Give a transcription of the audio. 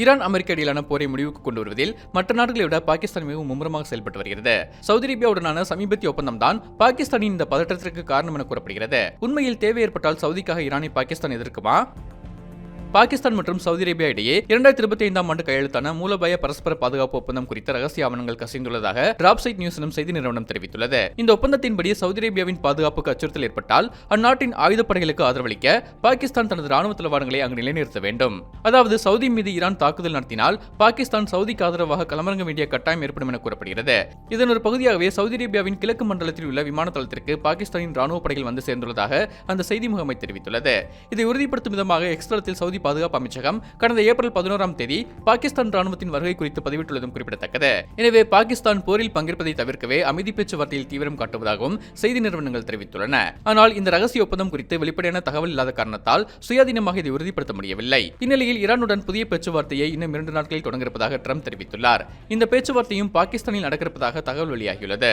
Iran அமெரிக்க இடையிலான போரை முடிவுக்கு கொண்டு வருவதில் மற்ற நாடுகளை விட பாகிஸ்தான் மிகவும் மும்முரமாக செயல்பட்டு வருகிறது. சவுதி அரேபியாவுடனான சமீபத்திய ஒப்பந்தம் தான் பாகிஸ்தானின் இந்த பதற்றத்திற்கு காரணம் என கூறப்படுகிறது. உண்மையில் தேவை ஏற்பட்டால் சவுதிக்காக ஈரானை பாகிஸ்தான் எதிர்க்குமா? பாகிஸ்தான் மற்றும் சவுதி அரேபியா இடையே 2025ஆம் ஆண்டு கையெழுத்தான மூலோபாய பரஸ்பர பாதுகாப்பு ஒப்பந்தம் குறித்த ரகசிய ஆவணங்கள் கசிந்துள்ளதாக டிராப்சைட் நியூஸ் எனும் செய்தி நிறுவனம் தெரிவித்துள்ளது. இந்த ஒப்பந்தத்தின்படி சவுதி அரேபியாவின் பாதுகாப்புக்கு அச்சுறுத்தல் ஏற்பட்டால் அந்நாட்டின் ஆயுதப்படைகளுக்கு ஆதரவளிக்க பாகிஸ்தான் தனது ராணுவ தளவாடங்களை அங்கு நிலைநிறுத்த வேண்டும். அதாவது சவுதி மீது ஈரான் தாக்குதல் நடத்தினால் பாகிஸ்தான் சவுதிக்கு ஆதரவாக களமிறங்க வேண்டிய கட்டாயம் ஏற்படும் என கூறப்படுகிறது. இதன் ஒரு பகுதியாகவே சவுதி அரேபியாவின் கிழக்கு மண்டலத்தில் உள்ள விமான தளத்திற்கு பாகிஸ்தானின் ராணுவ படைகள் வந்து சேர்ந்துள்ளதாக அந்த செய்தி முகமை தெரிவித்துள்ளது. இதை உறுதிப்படுத்தும் விதமாக எக்ஸ் தளத்தில் சவுதி பாதுகாப்பு அமைச்சகம் கடந்த ஏப்ரல் 11ஆம் தேதி பாகிஸ்தான் ராணுவத்தின் வருகை குறித்து பதிவிட்டுள்ளதும் குறிப்பிடத்தக்கது. எனவே பாகிஸ்தான் போரில் பங்கேற்பதை தவிர்க்கவே அமைதி பேச்சுவார்த்தையில் தீவிரம் காட்டுவதாகவும் செய்தி நிறுவனங்கள் தெரிவித்துள்ளன. ஆனால் இந்த ரகசிய ஒப்பந்தம் குறித்து வெளிப்படையான தகவல் இல்லாத காரணத்தால் சுயாதீனமாக இதை உறுதிப்படுத்த முடியவில்லை. இந்நிலையில் ஈரானுடன் புதிய பேச்சுவார்த்தையை இன்னும் 2 நாட்களில் தொடங்க இருப்பதாக ட்ரம்ப் தெரிவித்துள்ளார். இந்த பேச்சுவார்த்தையும் பாகிஸ்தானில் நடக்க இருப்பதாக தகவல் வெளியாகியுள்ளது.